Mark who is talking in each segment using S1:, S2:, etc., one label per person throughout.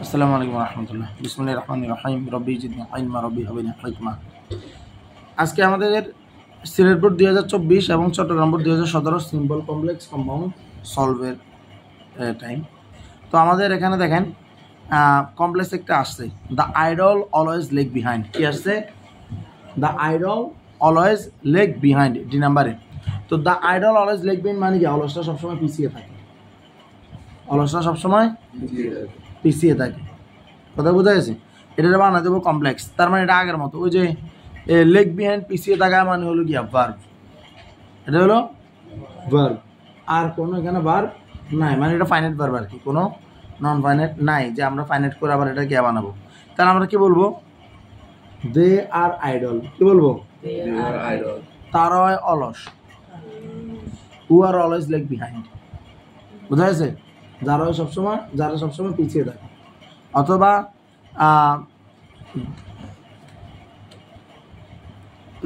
S1: আসসালামু আলাইকুম রহমতুল্লাহ। বিসমিল্লাহির রহমানির রহিম। রব্বি জিদনি ইলমা রব্বি হাবিবনি হিকমা। আজকে আমাদের সিলেট বোর্ড 2024 এবং Chattogram board 2017 simple complex compound সলভের টাইম। তো আমাদের এখানে দেখেন কমপ্লেক্স একটা আসছে, the idle always lag behind. কি আসছে? The idle always lag behind, D নাম্বারে। তো the idle always lag behind মানে কি? অলসটা সবসময় পিছিয়ে থাকে, অলসটা সবসময় পিছিয়ে থাকে। কথা বোঝা গেছে? এটা বানা দেবো কমপ্লেক্স, তার মানে এটা আগের মতো। ওই যে লেগ বিহাইন্ড পিছিয়ে থাকা মানে হলো গিয়া ভার্ব, এটা হলো ভার্ব। আর কোনো এখানে ভার্ব নাই, মানে এটা ফাইনাইট ভার্ব আর কি, কোনো নন ফাইনাইট নাই যে আমরা ফাইনাইট করে আবার এটা গিয়া বানাবো। তাহলে আমরা কি বলবো? দে আর আইডল। কি বলবো? তারা হয় অলস, হু আর অলওয়েজ লেগ বিহাইন্ড। বোঝা গেছে? যারা সবসময় পিছিয়ে থাকে। অথবা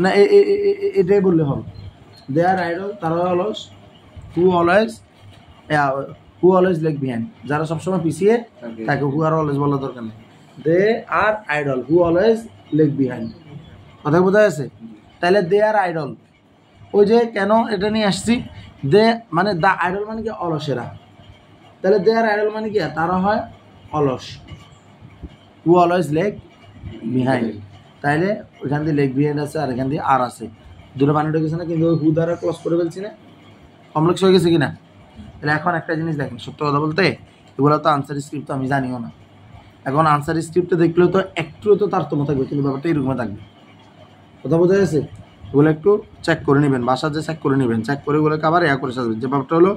S1: না, এটাই বললে হবে, দে আর আইডল, তারা অলস, হু অলওয়েজ লেগ বিহাইন্ড, যারা সবসময় পিছিয়ে থাকে। হু আর অলওয়েজ বলার দরকার নেই। They are idle, who always lag behind. কথা বোঝা গেছে? তাহলে দে আর আইডল, ওই যে কেন এটা নিয়ে আসছি, দে মানে দা আইডল মানে কি? অলসেরা। তাহলে দে আর আইডল মানে কি? তারা হয় অলস, হু অলওয়েজ লেগ বিহাইন্ড। তাইলে ওইখান দিয়ে লেগ বিহাইন্ড আছে আর এখান দিয়ে আর আছে, দুটো বানানো গেছে না, কিন্তু হু দ্বারা ক্লোজ করে ফেলছি না, কমপ্লেক্স হয়ে গেছে কিনা? তাহলে এখন একটা জিনিস দেখেন, সত্য কথা বলতে এগুলো তো আনসার স্ক্রিপ্ট তো আমি জানিও না। এখন আনসার স্ক্রিপ্টে দেখলেও তো একটুও তো তারতম্য থাকবে, কিন্তু ব্যাপারটা এরকম থাকবে। কথা বোঝা গেছে? এগুলো একটু চেক করে নেবেন, ভাষা যে চেক করে নেবেন, চেক করে এগুলোকে আবার করে সাজবেন। যে ব্যাপারটা হলো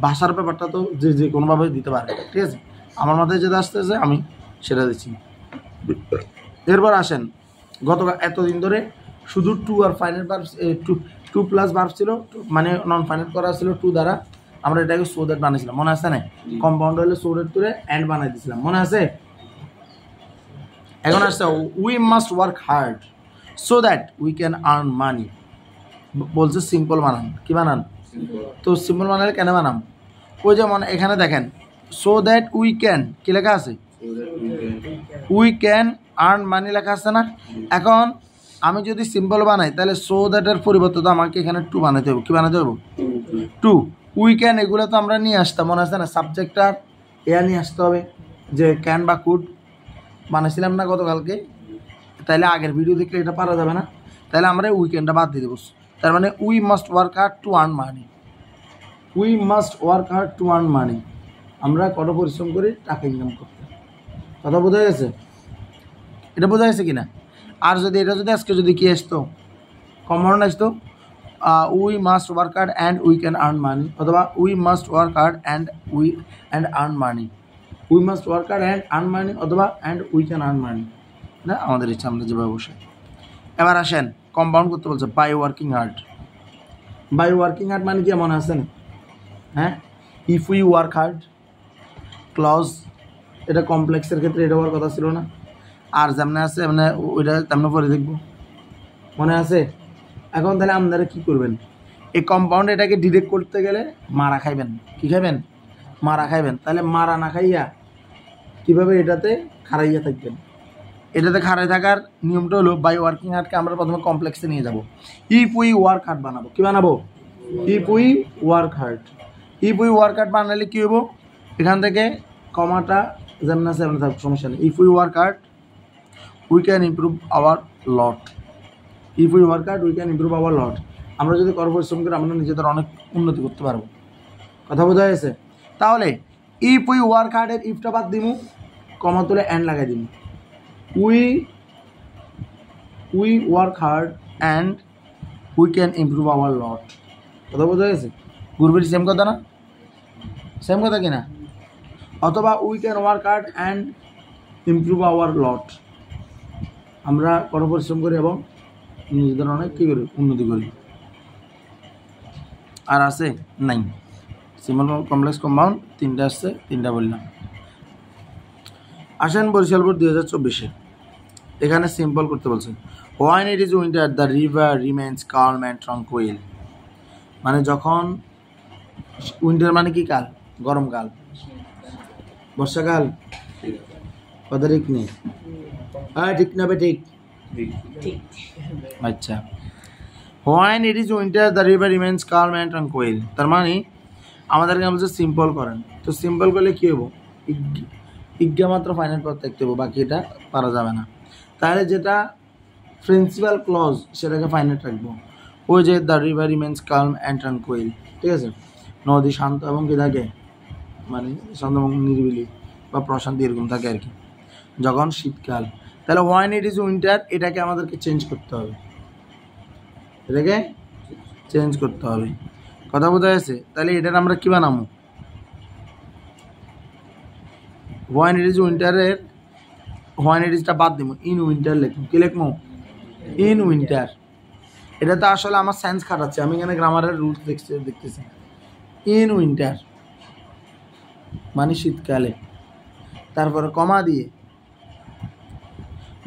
S1: ভাষার ব্যাপারটা তো যে কোনোভাবে দিতে পারে, ঠিক আছে? আমার মাথায় যেটা আসতেছে আমি সেটা দিচ্ছি। এরপর আসেন, এতদিন ধরে শুধু টু আর final verb, to plus verb ছিল, মানে নন ফাইনাল করা ছিল টু দ্বারা। আমরা এটাকে সো দ্যাট বানিয়েছিলাম, মনে আছে না? কম্পাউন্ড হলে সো দ্যাট করে অ্যান্ড বানাই দিয়েছিলাম, মনে আছে? এখন আসছে we must work hard so that we can earn মানি। বলছে সিম্পল বানান। কি বানান? তো সিম্পল বানালে কেন বানাম? ওই যেমন এখানে দেখেন, সো দ্যাট উই ক্যান, কি লেখা আছে? উই ক্যান আর্ন মানি লেখা আছে না? এখন আমি যদি সিম্পল বানাই তাহলে সো দ্যাটের পরিবর্তে তো আমাকে এখানে টু বানাতে হবে। কি বানাতে হবে? টু। উই ক্যান এগুলো তো আমরা নিয়ে আসতাম, মনে আছে না? সাবজেক্টটার নিয়ে আসতে হবে, যে ক্যান বা কুড বানাইছিলাম না গতকালকে। তাইলে আগের ভিডিও দেখলে এটা পারা যাবে না। তাহলে আমরা উইকেন্ডটা বাদ দিয়ে দেবো। তার মানে we must work hard to earn money. We must work hard to earn money, আমরা কত পরিশ্রম করি টাকা ইনকাম করতে। কথা বোঝা গেছে? এটা বোঝা গেছে কিনা? আর যদি এটা যদি আজকে যদি কি আসতো, কমন আসতো, we must work hard and we can earn money, অথবা we must work hard and earn money, we must work hard and earn money, অথবা and we can earn money. না, আমাদের ইচ্ছা, আমরা যেভাবে বসে। এবার আসেন, কম্পাউন্ড করতে বলছে by working hard. By working hard মানে কি মনে আছে না? হ্যাঁ, if we work hard clause, এটা কমপ্লেক্সের ক্ষেত্রে এটা হওয়ার কথা ছিল না? আর যেমনে আছে মানে ওইটা তেমনি পরে দেখবো, মনে আছে? এখন তাহলে আপনারা কী করবেন? এই কম্পাউন্ড এটাকে ডিরেক্ট করতে গেলে মারা খাইবেন। কি খাইবেন? মারা খাইবেন। তাহলে মারা না খাইয়া কীভাবে এটাতে খাড়াইয়া থাকবেন? এটাতে খাড়াই থাকার নিয়মটা হলো বাই ওয়ার্কিং হার্ডকে আমরা প্রথমে কমপ্লেক্সে নিয়ে যাব। ইফ উই ওয়ার্ক হার্ড বানাবো। কি বানাবো? If we work hard. If we work hard বানালে কী হবো? এখান থেকে কমাটা যেমন আছে এমন থাকবে, সমস্যা নেই। If we work hard we can improve our lot. If we work hard we can improve our lot. আমরা যদি কঠোর পরিশ্রম করি আমরা নিজেদের অনেক উন্নতি করতে পারবো। কথা বোঝা গেছে? তাহলে ইফ উই ওয়ার্ক হার্ডের ইফটা বাদ দিমু, কমা তুলে অ্যান্ড লাগাই দিমু। We work hard and we can improve our lot. কথা বোঝা গেছে? গুরুবের সেম কথা না? সেম কথা কিনা? অথবা we can work hard and improve our lot, আমরা কঠোর পরিশ্রম করি এবং নিজেদের অনেক কী করি? উন্নতি করি। আর আছে নাই, সিম্পল কমপ্লেক্স কম্পাউন্ড তিনটা আসছে, তিনটা বললাম। আসেন বরিশাল বোর্ড 2024-এ, এখানে সিম্পল করতে বলছে when it is winter the river remains calm and tranquil. মানে যখন উইন্টার মানে কি কাল? গরমকাল। বর্ষাকাল। কথা ঠিক নেই, হ্যাঁ ঠিক না বে ঠিক। আচ্ছা, when it is winter the river remains calm and tranquil, তার মানে আমাদেরকে বলছে সিম্পল করেন, তো সিম্পল করলে কী হবো, ইজ্ঞা মাত্র ফাইনাল পথ দেখতে হবো, বাকি এটা পারা যাবে না। তাহলে যেটা প্রিন্সিপাল ক্লজ সেটাকে ফাইনাল রাখবো, ওই যে the river remains calm and tranquil, ঠিক আছে, নদী শান্ত এবং কি থাকে, মানে শান্ত এবং নিরিবিলি বা প্রশান্তি এরকম থাকে আর কি, যখন শীতকাল। তাহলে ওয়াইন ইট ইজ উইন্টার এটাকে আমাদেরকে চেঞ্জ করতে হবে, এটাকে চেঞ্জ করতে হবে, কথা বোঝা গেছে? তাহলে এটার আমরা কী বানাবো, ওয়াইন ইট ইজ উইন্টারের ওয়াইন ইট ইজটা বাদ দিব, ইন উইন্টার লিখবো, কী লিখবো, ইন উইন্টার। এটা তো আসলে আমার সেন্স খাটাচ্ছে, আমি এখানে গ্রামারের রুলস দেখতেছি। ইন উইন্টার মানে শীতকালে, তারপরে কমা দিয়ে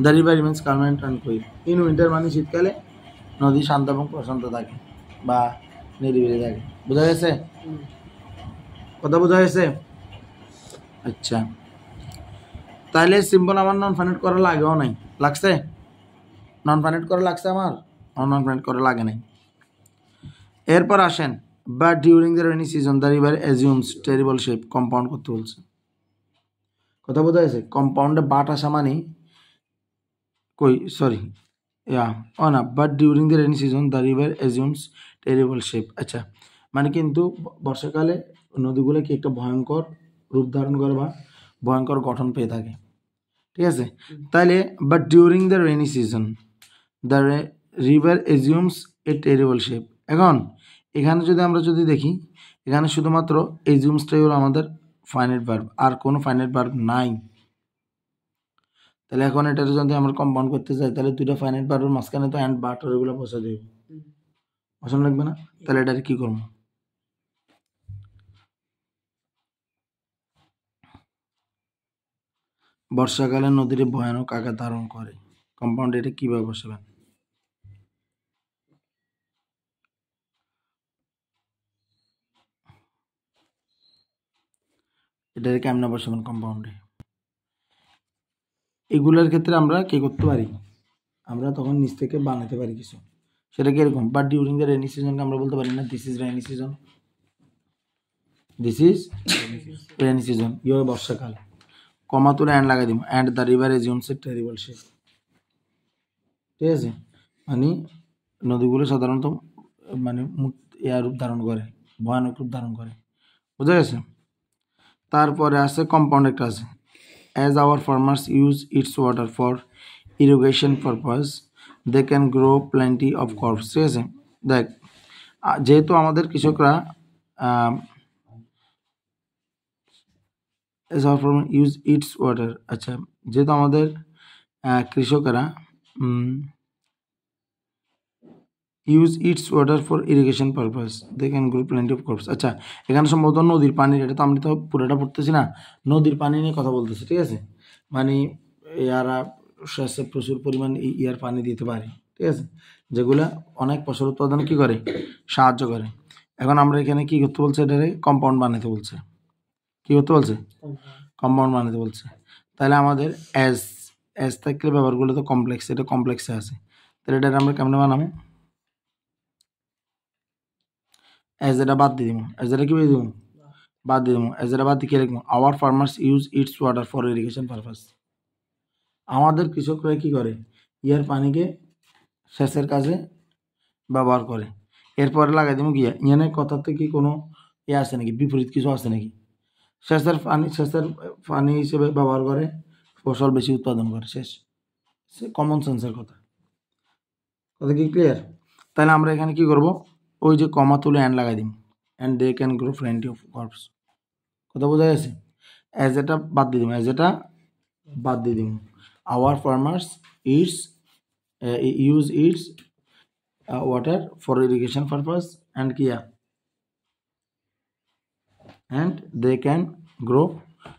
S1: the river remains calm and tranquil, in winter মানে শীতকালে নদী শান্ত এবং প্রশান্ত থাকে বা নিরিবিলি থাকে। বোঝা গেছে? কথা বোঝা গেছে? আচ্ছা, তাহলে সিম্পল আমার নন ফাইনাইট করা লাগেও নাই, লাগছে? নন ফাইনাইট করা লাগছে আমার, নন ফাইনাইট করা লাগে নাই। এরপর আসেন, but during the rainy season the river assumes terrible shape, compound করতে বলছে, কথা বোঝা গেছে? কম্পাউন্ডে বাট আসা মানে কই সরি ও না, but during the rainy season the river assumes terrible shape. আচ্ছা, মানে কিন্তু বর্ষাকালে নদীগুলো কি একটা ভয়ঙ্কর রূপ ধারণ করে বা ভয়ঙ্কর গঠন পেয়ে থাকে, ঠিক আছে? তাহলে but during the rainy season the river assumes a terrible shape. এখন এখানে আমরা যদি দেখি, এখানে শুধুমাত্র অ্যাজিউমসটাই হলো আমাদের ফাইনাইট ভার্ব, আর কোনো ফাইনাইট ভার্ব নাই। তাহলে এখন এটার যদি আমরা কম্পাউন্ড করতে চাই, তাহলে দুইটা ফাইনাইট ভার্বের মাঝখানে তো অ্যান্ড বাট এগুলো বসা দেবে, বসানো লাগবে না? তাহলে এটার কী করবো, বর্ষাকালে নদীর ভয়ানক আকার ধারণ করে, কম্পাউন্ড এটা কীভাবে বসাবেন? এটাকে কেমনে বসাবেন কম্পাউন্ডে? এগুলোর ক্ষেত্রে আমরা কী করতে পারি, আমরা তখন নিচ থেকে বানাতে পারি কিছু, সেটা কীরকম, বাট ডিউরিং দ্য রেনি সিজনকে আমরা বলতে পারি না this is rainy season, this is rainy season, ইয়ে বর্ষাকাল, কমা তুলে অ্যান্ড লাগাই দিব, and the river assumes a terrible shape, ঠিক আছে, মানে নদীগুলো সাধারণত মানে রূপ ধারণ করে, ভয়ানক রূপ ধারণ করে, বুঝা গেছে? তারপরে আছে কম্পাউন্ড একটা আছে, as our farmers use its water for irrigation purpose they can grow plenty of crops, ঠিক আছে? দেখ, যেহেতু আমাদের কৃষকরা as our farmer use its water, আচ্ছা, যেহেতু আমাদের কৃষকেরা use its water for irrigation purpose they can grow plenty of crops. আচ্ছা, এখানে সম্ভবত নদীর পানির, এটা তো আমি তো পুরোটা পড়তেছি না, নদীর পানি নিয়ে কথা বলতেছি, ঠিক আছে? মানে ইয়ারা শস্যে প্রচুর পরিমাণ ইয়ার পানি দিতে পারে, ঠিক আছে, যেগুলো অনেক ফসল উৎপাদনে কী করে, সাহায্য করে। এখন আমরা এখানে কী করতে বলছে, এটারে কম্পাউন্ড বানাতে বলছে, কী করতে বলছে, কম্পাউন্ড বানাতে বলছে। তাহলে আমাদের অ্যাজ থাকলে ব্যাপারগুলো তো কমপ্লেক্স, এটা কমপ্লেক্সে আছে, তাহলে এটারে আমরা কেমনে বানাবো, এজ এটা বাদ দিয়ে দিব, এজ এটা কি দিব, বাদ দিয়ে দিব, এজ এটা বাদ দিয়ে কি লিখবো, our farmers use its water for irrigation purpose, আমাদের কৃষকরা কী করে, ইয়ার পানিকে সেচের কাজে ব্যবহার করে। এরপরে লাগাই দিব গিয়া, ইয়ানের কথাতে কি কোনো ইয়ে আছে নাকি, বিপরীত কিছু আছে নাকি? সেচের পানি হিসেবে ব্যবহার করে, ফসল বেশি উৎপাদন করে, শেষ, সে কমন সেন্সের কথা, কথা কি ক্লিয়ার? তাহলে আমরা এখানে কি করব, ওই যে কমা তুলে অ্যান্ড লাগাই দিই, and they can grow plenty of crops, কথা বোঝা গেছে? অ্যাজ এটা বাদ দিয়ে দিব, অ্যাজ এটা বাদ দিয়ে দিব, our farmers its use its water for irrigation purpose and কিয়া and they can grow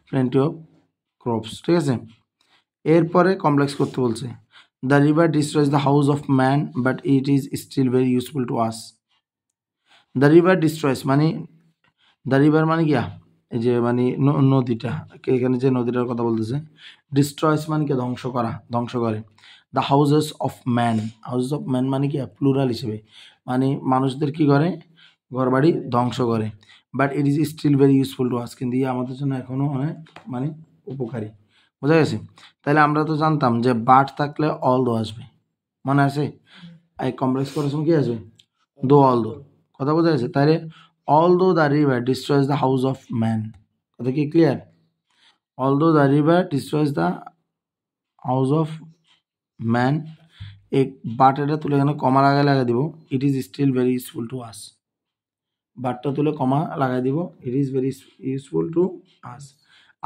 S1: plenty of crops, ঠিক আছে? এরপরে কমপ্লেক্স করতে বলছে, the river destroys the house of man but it is still very useful to us. The river destroys মানে, the river মানে কিয়া এই যে মানে নদীটা, এখানে যে নদীটার কথা বলতেছে, ডিস্ট্রয়স মানে কি ধ্বংস করা, ধ্বংস করে। The houses of man, houses of man মানে কি প্লুরাল হিসেবে, মানে মানুষদের কি করে, ঘর বাড়ি ধ্বংস করে। But it is still very useful to us, কিন্তু আমাদের জন্য এখনও অনেক মানে উপকারী। বোঝা গেছে? তাহলে আমরা তো জানতাম যে বাট থাকলে অল দো আসবে, মনে আছে? এই কমপ্লেক্স করার সময় কি আসবে? দো, অল দো। কথা বোঝা গেছে? তাহলে although the river destroys the house of man, কথা কি clear? although the river destroys the house of man, এক বাটটা তুলে এখানে কমা লাগাই দিব, it is still very useful to us. বাটটা তুলে কমা লাগাই দিব, it is very useful to us.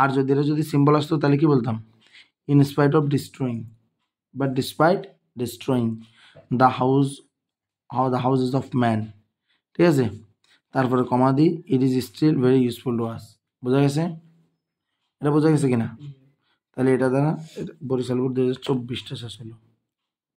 S1: আর যদি এটা যদি সিম্বল আসতো তাহলে কি বলতাম? In spite of destroying, but despite destroying the houses of man, ঠিক আছে? তারপরে কমা দিই, it is still very useful to us. বোঝা গেছে? এটা বোঝা গেছে কিনা? তাহলে এটা দ্বারা বরিশাল বোর্ড 2024 শেষ হলো।